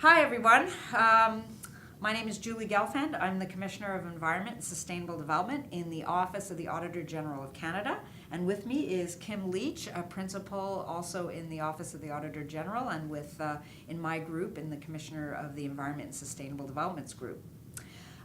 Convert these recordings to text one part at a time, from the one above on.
Hi, everyone. My name is Julie Gelfand. I'm the Commissioner of Environment and Sustainable Development in the Office of the Auditor General of Canada. And with me is Kim Leach, a principal also in the Office of the Auditor General and in my group in the Commissioner of the Environment and Sustainable Developments group.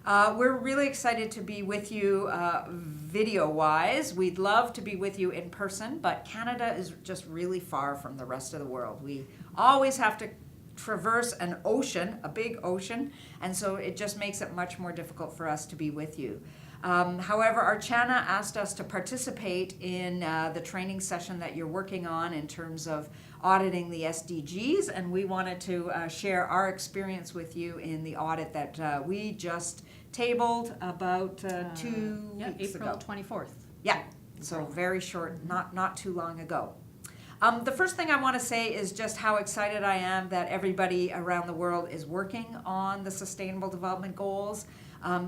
We're really excited to be with you video-wise. We'd love to be with you in person, but Canada is just really far from the rest of the world. We always have to traverse an ocean, a big ocean, and so it just makes it much more difficult for us to be with you. However, Archana asked us to participate in the training session that you're working on in terms of auditing the SDGs, and we wanted to share our experience with you in the audit that we just tabled about 2 weeks ago. April 24th. Yeah, so very short, not too long ago. The first thing I want to say is just how excited I am that everybody around the world is working on the Sustainable Development Goals.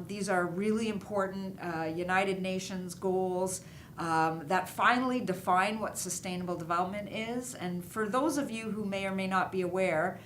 These are really important United Nations goals that finally define what sustainable development is. And for those of you who may or may not be aware,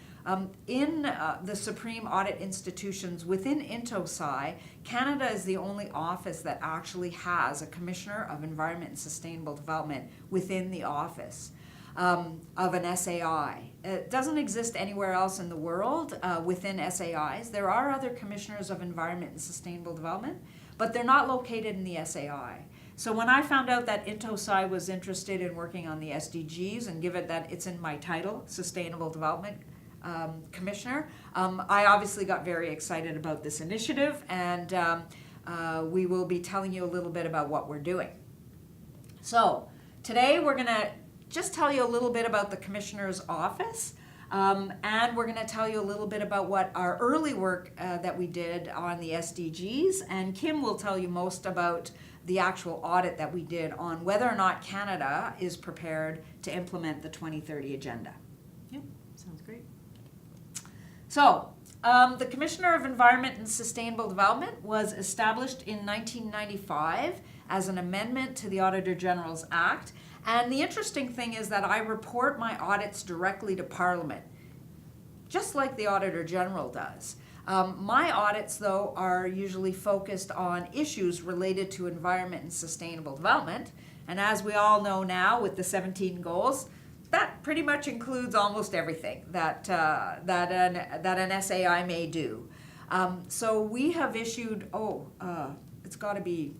in the Supreme Audit institutions within INTOSAI, Canada is the only office that actually has a Commissioner of Environment and Sustainable Development within the office of an SAI. It doesn't exist anywhere else in the world within SAIs. There are other Commissioners of Environment and Sustainable Development, but they're not located in the SAI. So when I found out that INTOSAI was interested in working on the SDGs, and given that it's in my title, Sustainable Development Commissioner, I obviously got very excited about this initiative, and we will be telling you a little bit about what we're doing. So today we're going to just tell you a little bit about the Commissioner's Office, and we're going to tell you a little bit about what our early work that we did on the SDGs, and Kim will tell you most about the actual audit that we did on whether or not Canada is prepared to implement the 2030 Agenda. Yep, sounds great. So, the Commissioner of Environment and Sustainable Development was established in 1995 as an amendment to the Auditor General's Act. And the interesting thing is that I report my audits directly to Parliament, just like the Auditor General does. My audits, though, are usually focused on issues related to environment and sustainable development. And as we all know now with the 17 goals, that pretty much includes almost everything that an SAI may do. So we have issued, it's got to be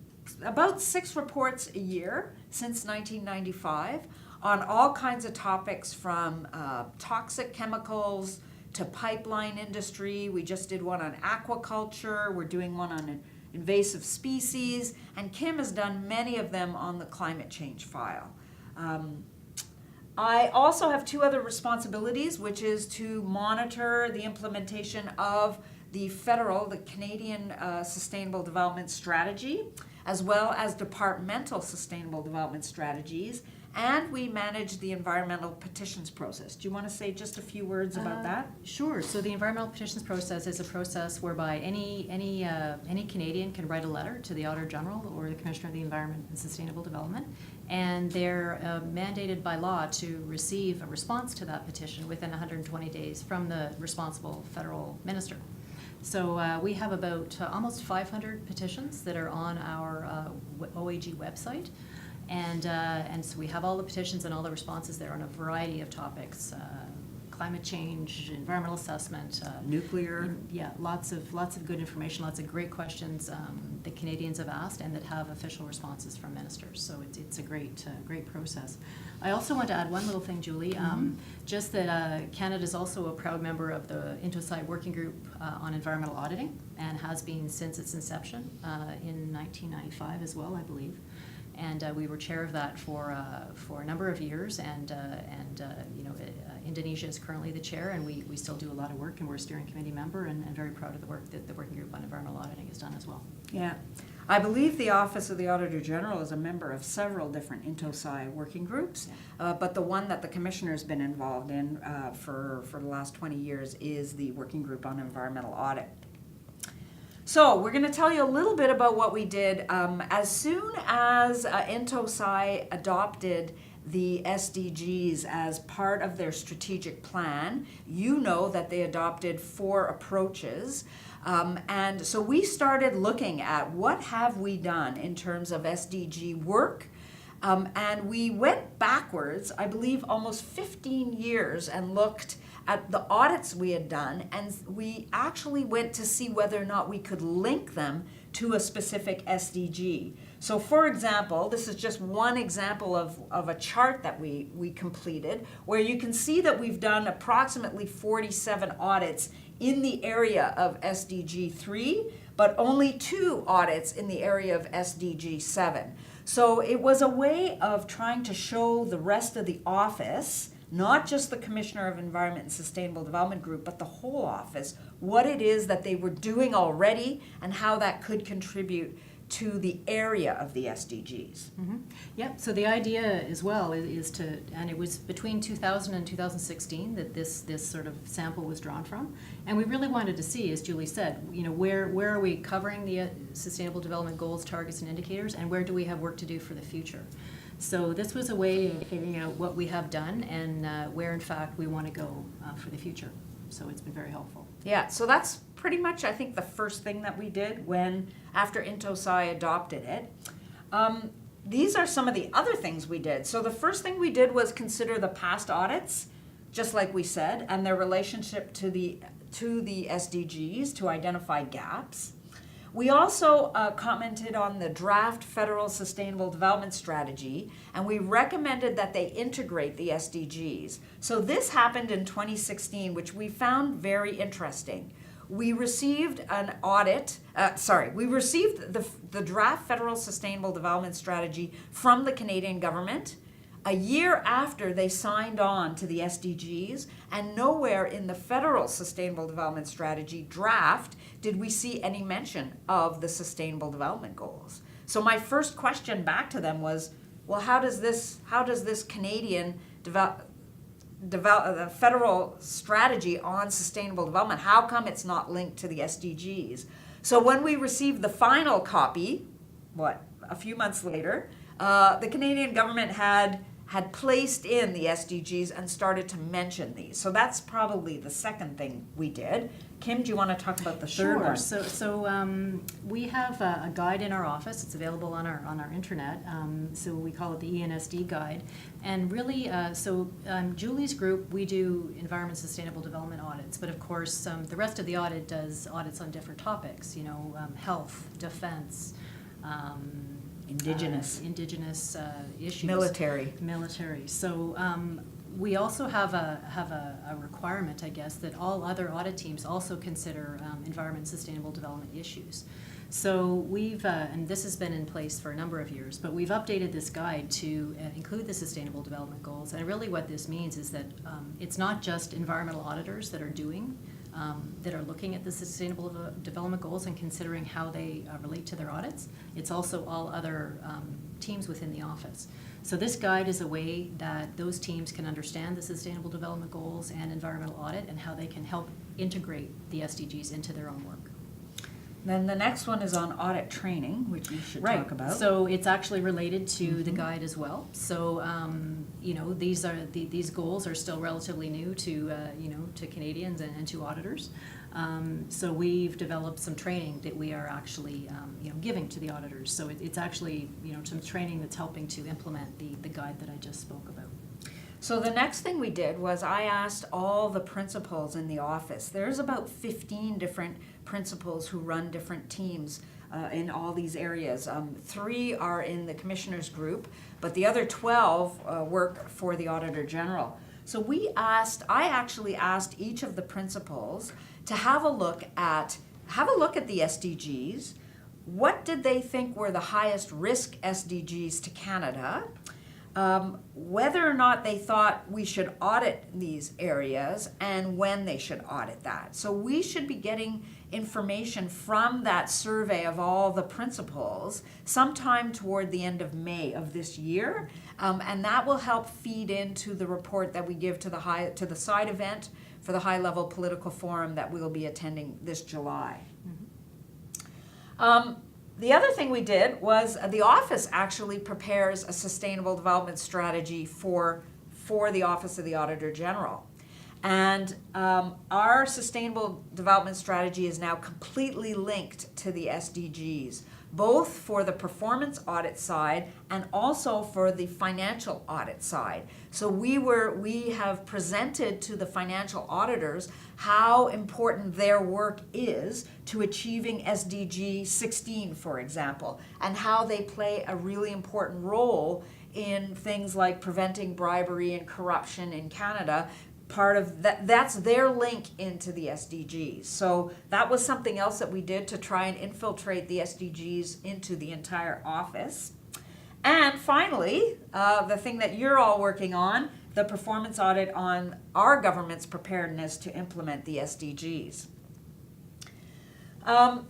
about 6 reports a year since 1995 on all kinds of topics from toxic chemicals to pipeline industry. We just did one on aquaculture. We're doing one on invasive species. And Kim has done many of them on the climate change file. I also have 2 other responsibilities, which is to monitor the implementation of the Canadian Sustainable Development Strategy, as well as departmental sustainable development strategies, and we manage the environmental petitions process. Do you want to say just a few words about that? Sure. So the environmental petitions process is a process whereby any Canadian can write a letter to the Auditor General or the Commissioner of the Environment and Sustainable Development, and they're mandated by law to receive a response to that petition within 120 days from the responsible federal minister. So we have about almost 500 petitions that are on our OAG website, and so we have all the petitions and all the responses there on a variety of topics: climate change, environmental assessment, nuclear. Yeah, lots of good information, lots of great questions that Canadians have asked and that have official responses from ministers. So it's a great process. I also want to add one little thing, Julie, just that Canada is also a proud member of the INTOSAI Working Group on Environmental Auditing, and has been since its inception in 1995 as well, I believe. And we were chair of that for a number of years, and Indonesia is currently the chair, and we still do a lot of work, and we're a steering committee member, and very proud of the work that the Working Group on Environmental Auditing has done as well. Yeah. I believe the Office of the Auditor General is a member of several different INTOSAI working groups, but the one that the Commissioner's been involved in for the last 20 years is the Working Group on Environmental Audit. So we're going to tell you a little bit about what we did as soon as INTOSAI adopted the SDGs as part of their strategic plan. You know that they adopted 4 approaches. And so we started looking at what have we done in terms of SDG work. And we went backwards, I believe almost 15 years, and looked at the audits we had done, and we actually went to see whether or not we could link them to a specific SDG. So for example, this is just one example of a chart that we completed, where you can see that we've done approximately 47 audits in the area of SDG 3, but only 2 audits in the area of SDG 7. So it was a way of trying to show the rest of the office, not just the Commissioner of Environment and Sustainable Development Group, but the whole office, what it is that they were doing already and how that could contribute to the area of the SDGs. Mm-hmm. Yep, so the idea as well is to, and it was between 2000 and 2016 that this sort of sample was drawn from, and we really wanted to see, as Julie said, you know, where are we covering the Sustainable Development Goals, targets, and indicators, and where do we have work to do for the future? So this was a way of figuring out what we have done and where, in fact, we want to go for the future. So it's been very helpful. Yeah, so that's pretty much, I think, the first thing that we did after Intosai adopted it. These are some of the other things we did. So the first thing we did was consider the past audits, just like we said, and their relationship to the SDGs to identify gaps. We also commented on the draft Federal Sustainable Development Strategy, and we recommended that they integrate the SDGs. So this happened in 2016, which we found very interesting. We received an audit, we received the draft Federal Sustainable Development Strategy from the Canadian government a year after they signed on to the SDGs, and nowhere in the Federal Sustainable Development Strategy draft did we see any mention of the Sustainable Development Goals. So my first question back to them was, well, how does this Canadian the federal strategy on sustainable development, how come it's not linked to the SDGs? So when we received the final copy, a few months later, the Canadian government had placed in the SDGs and started to mention these. So that's probably the second thing we did. Kim, do you want to talk about the third one? So we have a guide in our office. It's available on our internet. So we call it the ENSD guide. And really, Julie's group, we do environment sustainable development audits. But of course, the rest of the audit does audits on different topics. You know, health, defense. Indigenous issues. Military. So we also have a requirement, I guess, that all other audit teams also consider environment and sustainable development issues. So we've, and this has been in place for a number of years, but we've updated this guide to include the Sustainable Development Goals. And really what this means is that it's not just environmental auditors that are looking at the Sustainable Development Goals and considering how they relate to their audits. It's also all other teams within the office. So this guide is a way that those teams can understand the Sustainable Development Goals and environmental audit and how they can help integrate the SDGs into their own work. Then the next one is on audit training, which you should talk about. So it's actually related to the guide as well. So you know, these goals are still relatively new to to Canadians and to auditors. So we've developed some training that we are actually giving to the auditors. So it's actually some training that's helping to implement the guide that I just spoke about. So the next thing we did was I asked all the principals in the office. There's about 15 different principals who run different teams in all these areas. 3 are in the commissioners group, but the other 12 work for the Auditor General. So I actually asked each of the principals to have a look at the SDGs. What did they think were the highest risk SDGs to Canada? Whether or not they thought we should audit these areas and when they should audit that. So we should be getting information from that survey of all the principals sometime toward the end of May of this year, and that will help feed into the report that we give to the side event for the high-level political forum that we'll be attending this July. The other thing we did was the office actually prepares a sustainable development strategy for the Office of the Auditor General. And our sustainable development strategy is now completely linked to the SDGs, both for the performance audit side and also for the financial audit side. So we have presented to the financial auditors how important their work is to achieving SDG 16, for example, and how they play a really important role in things like preventing bribery and corruption in Canada. Part of that's their link into the SDGs. So that was something else that we did to try and infiltrate the SDGs into the entire office. And finally, the thing that you're all working on, the performance audit on our government's preparedness to implement the SDGs.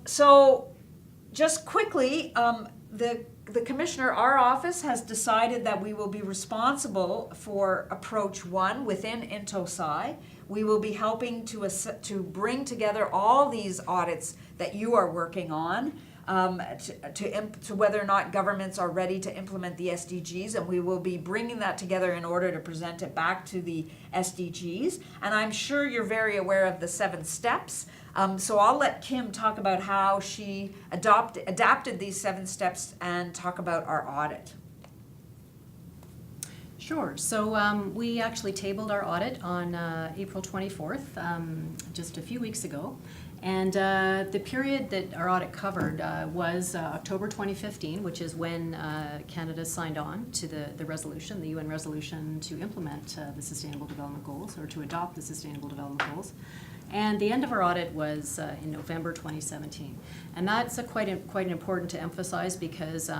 So just quickly, the commissioner, our office, has decided that we will be responsible for approach 1 within INTOSI. We will be helping to bring together all these audits that you are working on to whether or not governments are ready to implement the SDGs, and we will be bringing that together in order to present it back to the SDGs. And I'm sure you're very aware of the 7 steps. So I'll let Kim talk about how she adapted these 7 steps and talk about our audit. Sure. So we actually tabled our audit on April 24th, just a few weeks ago. And the period that our audit covered was October 2015, which is when Canada signed on to the resolution, the UN resolution to implement the Sustainable Development Goals, or to adopt the Sustainable Development Goals. And the end of our audit was in November 2017. And that's quite important to emphasize because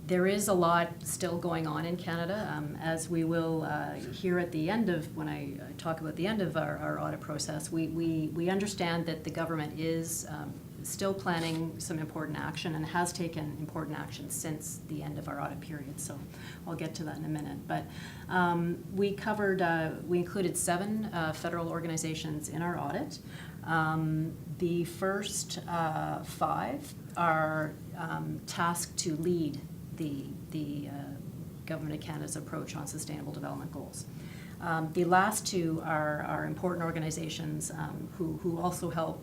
there is a lot still going on in Canada, as we will hear at the end of, when I talk about the end of our audit process. We understand that the government is still planning some important action and has taken important action since the end of our audit period. So I'll get to that in a minute. But we included 7 federal organizations in our audit. The first 5 are tasked to lead the Government of Canada's approach on sustainable development goals. The last 2 are important organizations who also help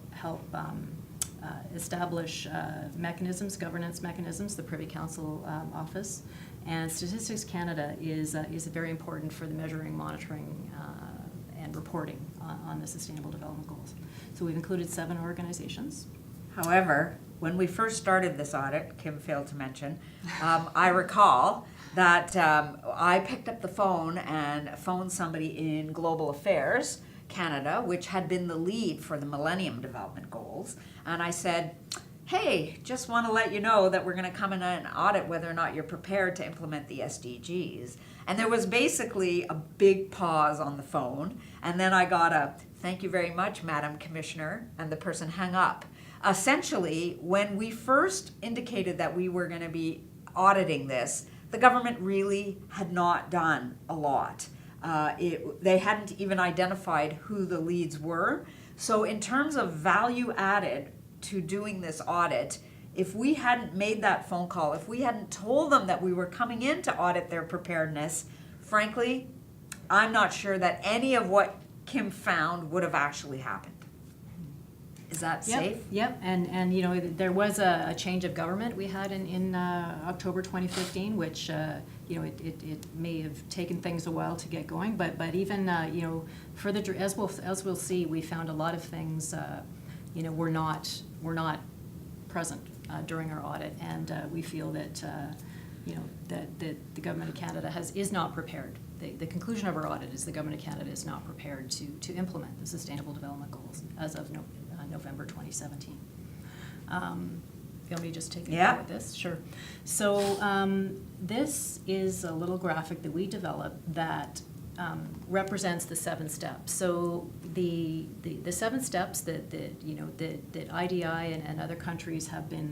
establish governance mechanisms. The Privy Council Office and Statistics Canada is very important for the measuring, monitoring, and reporting on the sustainable development goals. So we've included 7 organizations. However, when we first started this audit, Kim failed to mention, I recall that I picked up the phone and phoned somebody in Global Affairs Canada, which had been the lead for the Millennium Development Goals, and I said, hey, just want to let you know that we're going to come in and audit whether or not you're prepared to implement the SDGs. And there was basically a big pause on the phone, and then I got a, thank you very much, Madam Commissioner, and the person hung up. Essentially, when we first indicated that we were going to be auditing this, the government really had not done a lot. They hadn't even identified who the leads were. So in terms of value added to doing this audit, if we hadn't made that phone call, if we hadn't told them that we were coming in to audit their preparedness, frankly, I'm not sure that any of what Kim found would have actually happened. Is that safe? Yep, and you know, there was a change of government we had in October 2015, which you know, it may have taken things a while to get going, but even you know, further as we'll see, we found a lot of things you know, were not present during our audit, and we feel that you know, that the Government of Canada is not prepared. The conclusion of our audit is the Government of Canada is not prepared to implement the Sustainable Development Goals as of November 2017. You want me to just take a look at this? Sure. So this is a little graphic that we developed that represents the 7 steps. So the 7 steps that you know that IDI and other countries have been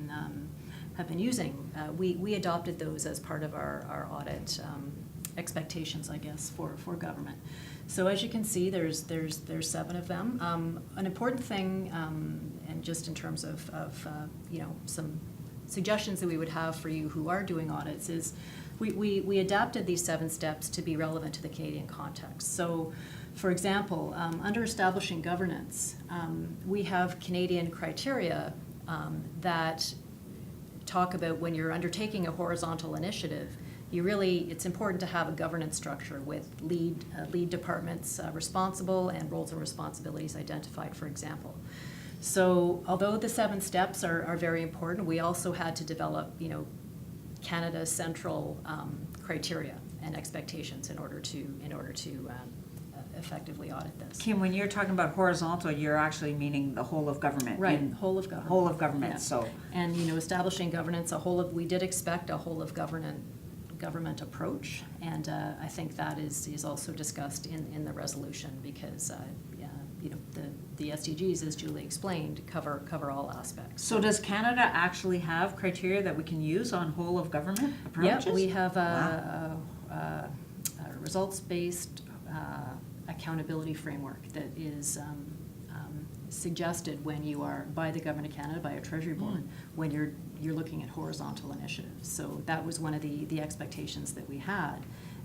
using, we adopted those as part of our audit expectations, I guess, for government. So as you can see, there's 7 of them. An important thing, and just in terms of some suggestions that we would have for you who are doing audits, is we adapted these 7 steps to be relevant to the Canadian context. So, for example, under establishing governance, we have Canadian criteria that talk about when you're undertaking a horizontal initiative, it's important to have a governance structure with lead departments responsible and roles and responsibilities identified, for example. So although the 7 steps are very important, we also had to develop, Canada's central criteria and expectations in order to effectively audit this. Kim, when you're talking about horizontal, you're actually meaning the whole of government. Right, whole of government. Whole of government, yeah. So. And, establishing governance, we did expect a whole of government approach, and I think that is also discussed in the resolution, because the SDGs, as Julie explained, cover all aspects. So does Canada actually have criteria that we can use on whole of government approaches? Yeah, we have a results-based accountability framework that is suggested when you are, by the Government of Canada, by a Treasury Board, when you're looking at horizontal initiatives. So that was one of the expectations that we had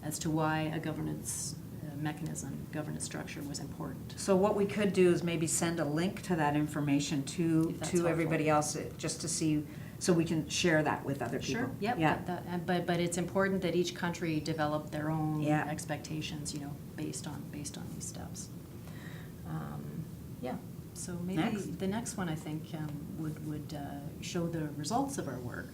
as to why a governance mechanism, governance structure was important. So what we could do is maybe send a link to that information to everybody else, just to see, so we can share that with other people. Sure. Yep. Yeah. But it's important that each country develop their own Yeah. expectations, based on these steps. Yeah. So maybe Next. the next one, I think, would show the results of our work.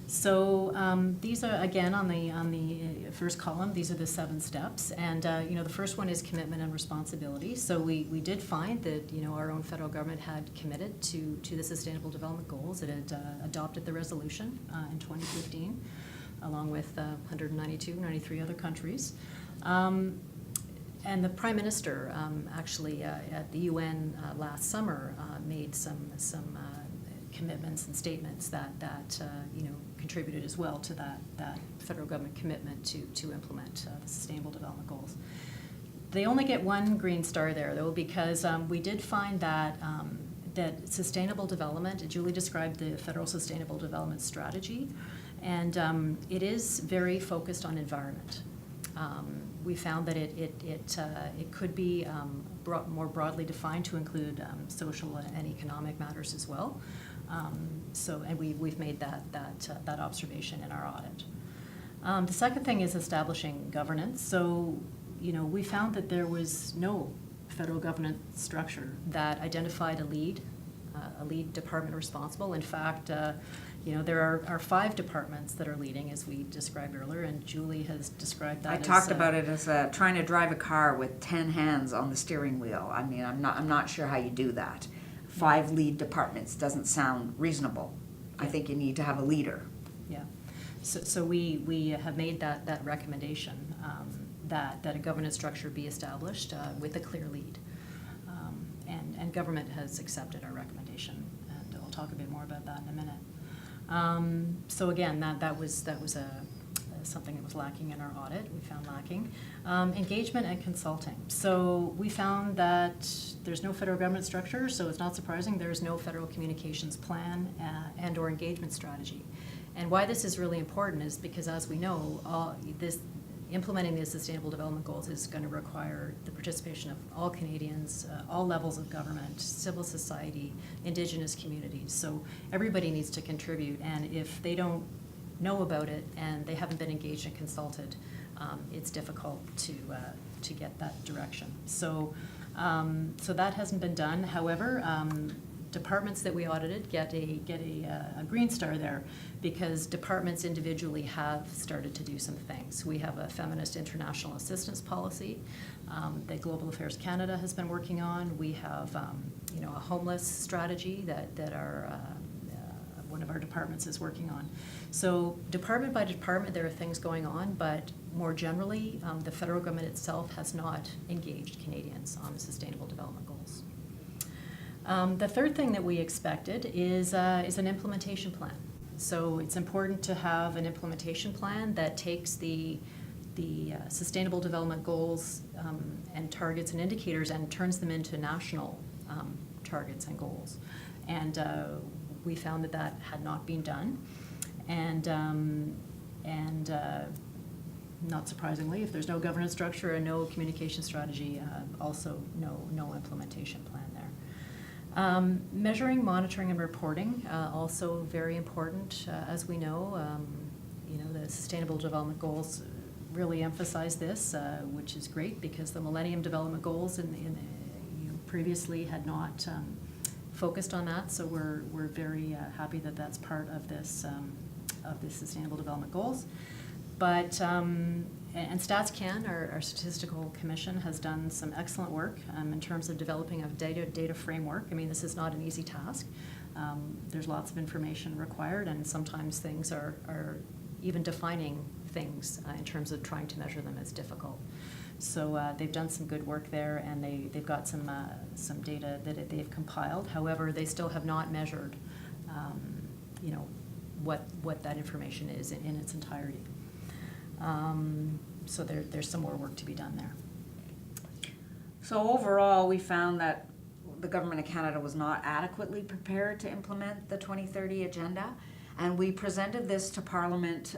So these are, again, on the first column, these are the 7 steps. And, the first one is commitment and responsibility. So we did find that, our own federal government had committed to the Sustainable Development Goals. It had adopted the resolution in 2015, along with 93 other countries. And the Prime Minister actually at the UN last summer made some commitments and statements that contributed as well to that federal government commitment to implement the Sustainable Development Goals. They only get 1 green star there, though, because we did find that sustainable development, Julie described the Federal Sustainable Development Strategy, and it is very focused on environment. We found that it could be more broadly defined to include social and economic matters as well. And we've made that observation in our audit. The second thing is establishing governance. So, we found that there was no federal government structure that identified a lead department responsible. In fact, there are 5 departments that are leading, as we described earlier, and Julie has described that. I talked about it as trying to drive a car with 10 hands on the steering wheel. I mean, I'm not sure how you do that. 5 lead departments doesn't sound reasonable. Yeah. I think you need to have a leader. Yeah. So we have made that recommendation that a governance structure be established with a clear lead, and government has accepted our recommendation, and I'll talk a bit more about that in a minute. So again, that was something that was lacking in our audit. We found lacking engagement and consulting. So we found that there's no federal government structure, so it's not surprising there's no federal communications plan and/or engagement strategy. And why this is really important is because, as we know, implementing the Sustainable Development Goals is going to require the participation of all Canadians, all levels of government, civil society, Indigenous communities. So everybody needs to contribute, and if they don't know about it and they haven't been engaged and consulted, it's difficult to get that direction. So that hasn't been done. However, departments that we audited get a green star there, because departments individually have started to do some things. We have a feminist international assistance policy that Global Affairs Canada has been working on. We have a homeless strategy that our one of our departments is working on. So department by department, there are things going on, but more generally, the federal government itself has not engaged Canadians on the Sustainable Development Goals. The third thing that we expected is an implementation plan. So it's important to have an implementation plan that takes the Sustainable Development Goals and targets and indicators and turns them into national targets and goals. And we found that that had not been done. And not surprisingly, if there's no governance structure and no communication strategy, also no implementation plan there. Measuring, monitoring, and reporting, also very important. As we know, the Sustainable Development Goals really emphasize this, which is great because the Millennium Development Goals previously had not focused on that. So we're very happy that that's part of this Sustainable Development Goals. But and StatsCan, our statistical commission, has done some excellent work in terms of developing a data framework. I mean, this is not an easy task. There's lots of information required, and sometimes things are even defining things in terms of trying to measure them is difficult. So they've done some good work there, and they've got some data that they've compiled. However, they still have not measured, what that information is in its entirety. So there's some more work to be done there. So overall, we found that the Government of Canada was not adequately prepared to implement the 2030 agenda, and we presented this to Parliament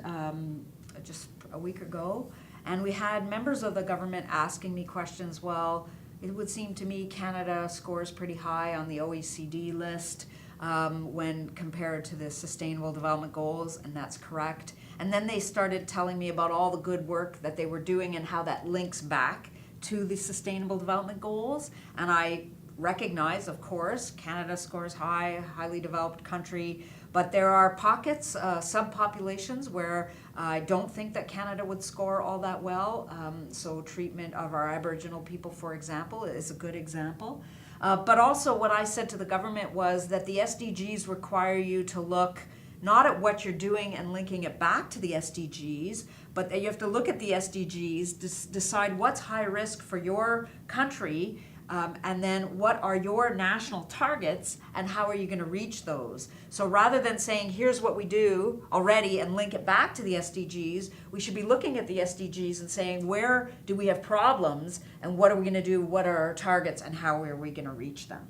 just a week ago, and we had members of the government asking me questions. Well, it would seem to me Canada scores pretty high on the OECD list when compared to the Sustainable Development Goals, and that's correct. And then they started telling me about all the good work that they were doing and how that links back to the Sustainable Development Goals. And I recognize, of course, Canada scores high, highly developed country, but there are pockets, subpopulations where I don't think that Canada would score all that well. So treatment of our Aboriginal people, for example, is a good example. But also what I said to the government was that the SDGs require you to look not at what you're doing and linking it back to the SDGs, but that you have to look at the SDGs, decide what's high risk for your country, and then what are your national targets and how are you going to reach those. So rather than saying, here's what we do already and link it back to the SDGs, we should be looking at the SDGs and saying, where do we have problems and what are we going to do, what are our targets, and how are we going to reach them.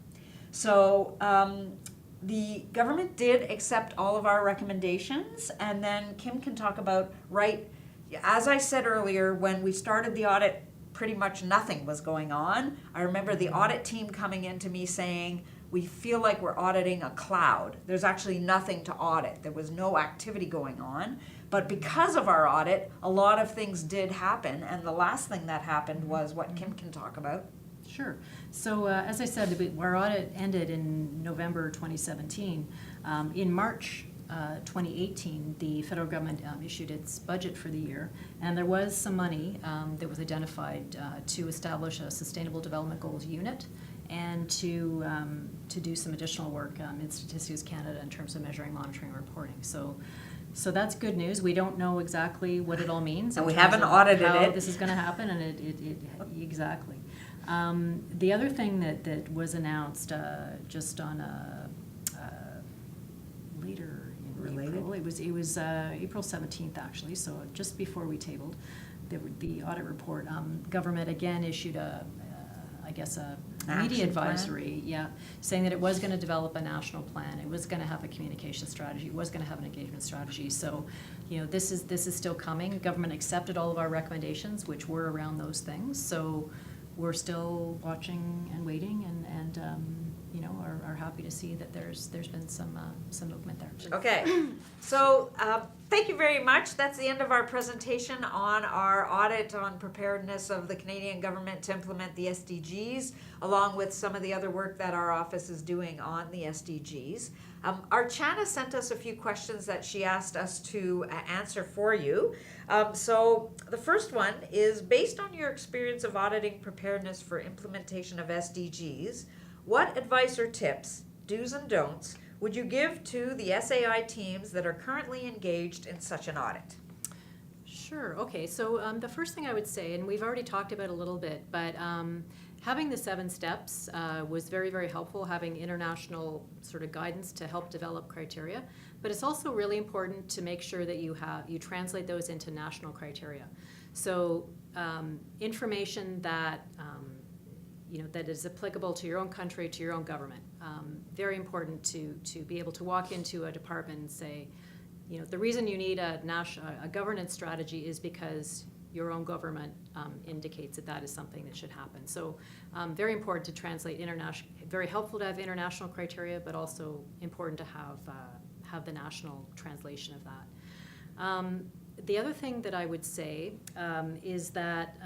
So the government did accept all of our recommendations, and then Kim can talk about, as I said earlier, when we started the audit, pretty much nothing was going on. I remember the audit team coming in to me saying, we feel like we're auditing a cloud. There's actually nothing to audit. There was no activity going on. But because of our audit, a lot of things did happen, and the last thing that happened was what Kim can talk about. Sure. So as I said, our audit ended in November 2017. In March 2018, the federal government issued its budget for the year, and there was some money that was identified to establish a Sustainable Development Goals unit and to do some additional work in Statistics Canada in terms of measuring, monitoring, and reporting. So that's good news. We don't know exactly what it all means. And we haven't audited how it. This is going to happen, and it exactly. The other thing that was announced just on later in April, it was April 17th actually, so just before we tabled the audit report, government again issued a media advisory, saying that it was going to develop a national plan, it was going to have a communication strategy, it was going to have an engagement strategy. So, this is still coming. The government accepted all of our recommendations, which were around those things. So we're still watching and waiting, and are happy to see that there's been some movement there. Okay, so thank you very much. That's the end of our presentation on our audit on preparedness of the Canadian government to implement the SDGs, along with some of the other work that our office is doing on the SDGs. Archana sent us a few questions that she asked us to answer for you. So the first one is, based on your experience of auditing preparedness for implementation of SDGs, what advice or tips, do's and don'ts, would you give to the SAI teams that are currently engaged in such an audit? Sure. Okay. So the first thing I would say, and we've already talked about it a little bit, but having the 7 steps was very, very helpful, having international sort of guidance to help develop criteria. But it's also really important to make sure that you translate those into national criteria. So information that that is applicable to your own country, to your own government. Very important to be able to walk into a department and say, the reason you need a governance strategy is because your own government indicates that is something that should happen. So very important to translate international, very helpful to have international criteria, but also important to have the national translation of that. The other thing that I would say is that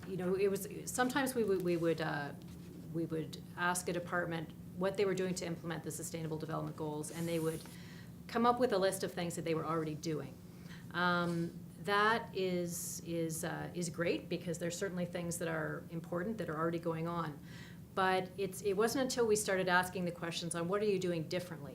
it was sometimes we would ask a department what they were doing to implement the Sustainable Development Goals, and they would come up with a list of things that they were already doing. That is great, because there's certainly things that are important that are already going on. But it wasn't until we started asking the questions on what are you doing differently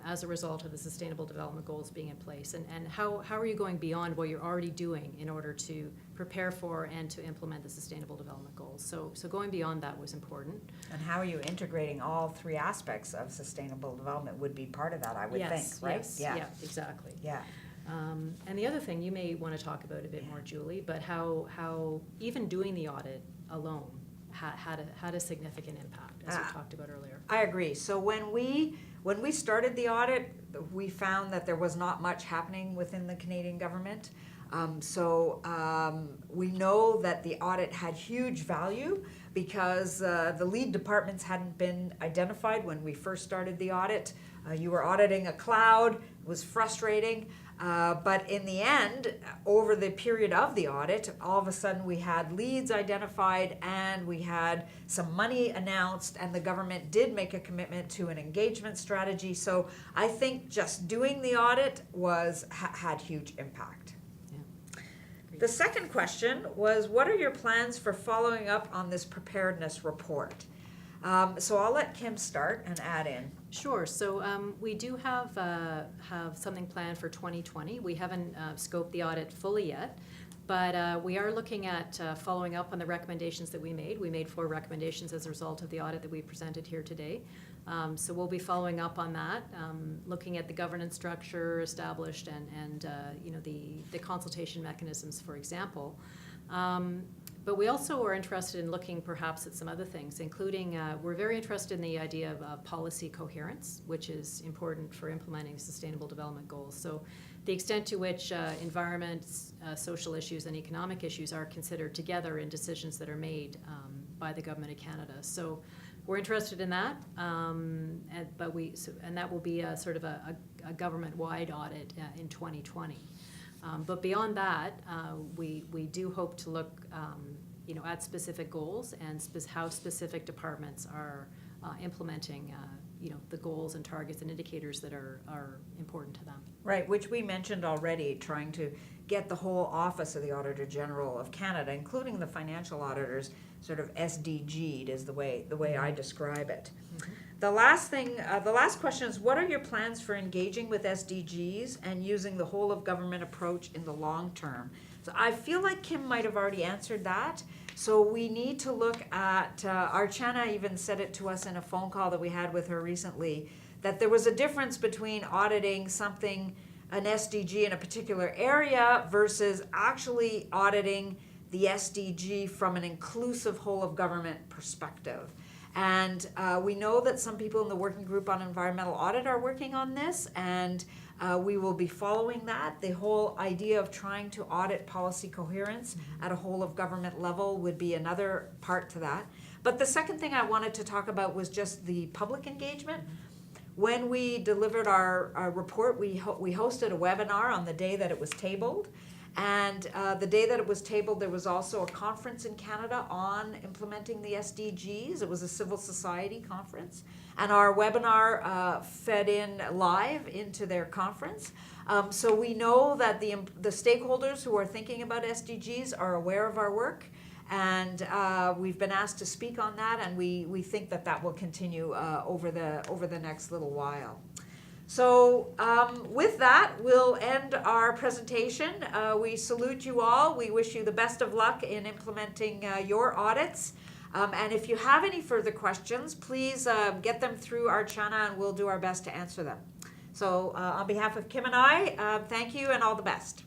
as a result of the Sustainable Development Goals being in place, and how are you going beyond what you're already doing in order to prepare for and to implement the Sustainable Development Goals. So going beyond that was important. And how are you integrating all three aspects of sustainable development would be part of that, I would think, right? Yes, yeah, exactly. Yeah. And the other thing you may want to talk about a bit more, Julie, but how even doing the audit alone had a significant impact, as we talked about earlier. I agree. So when we started the audit, we found that there was not much happening within the Canadian government. We know that the audit had huge value because the lead departments hadn't been identified when we first started the audit. You were auditing a cloud. It was frustrating. But in the end, over the period of the audit, all of a sudden we had leads identified and we had some money announced, and the government did make a commitment to an engagement strategy. So I think just doing the audit had huge impact. Yeah. The second question was, what are your plans for following up on this preparedness report? So I'll let Kim start and add in. Sure. So we do have something planned for 2020. We haven't scoped the audit fully yet, but we are looking at following up on the recommendations that we made. We made 4 recommendations as a result of the audit that we presented here today. So we'll be following up on that, looking at the governance structure established and the consultation mechanisms, for example. But we also are interested in looking perhaps at some other things, including we're very interested in the idea of policy coherence, which is important for implementing Sustainable Development Goals. So the extent to which environment, social issues, and economic issues are considered together in decisions that are made by the Government of Canada. So we're interested in that, and that will be a sort of a government-wide audit in 2020. But beyond that, we do hope to look at specific goals and how specific departments are implementing the goals and targets and indicators that are important to them. Right, which we mentioned already, trying to get the whole Office of the Auditor General of Canada, including the financial auditors, sort of SDG'd is the way I describe it. Mm-hmm. The last question is, what are your plans for engaging with SDGs and using the whole of government approach in the long term? So I feel like Kim might have already answered that. So we need to look at, Archana even said it to us in a phone call that we had with her recently, that there was a difference between auditing an SDG in a particular area versus actually auditing the SDG from an inclusive whole of government perspective. And we know that some people in the Working Group on Environmental Audit are working on this, and we will be following that. The whole idea of trying to audit policy coherence at a whole of government level would be another part to that. But the second thing I wanted to talk about was just the public engagement. When we delivered our report, we hosted a webinar on the day that it was tabled. And the day that it was tabled, there was also a conference in Canada on implementing the SDGs. It was a civil society conference. And our webinar fed in live into their conference. So we know that the stakeholders who are thinking about SDGs are aware of our work. And we've been asked to speak on that, and we think that will continue over the next little while. So with that, we'll end our presentation. We salute you all. We wish you the best of luck in implementing your audits. And if you have any further questions, please get them through Archana, and we'll do our best to answer them. So on behalf of Kim and I, thank you and all the best.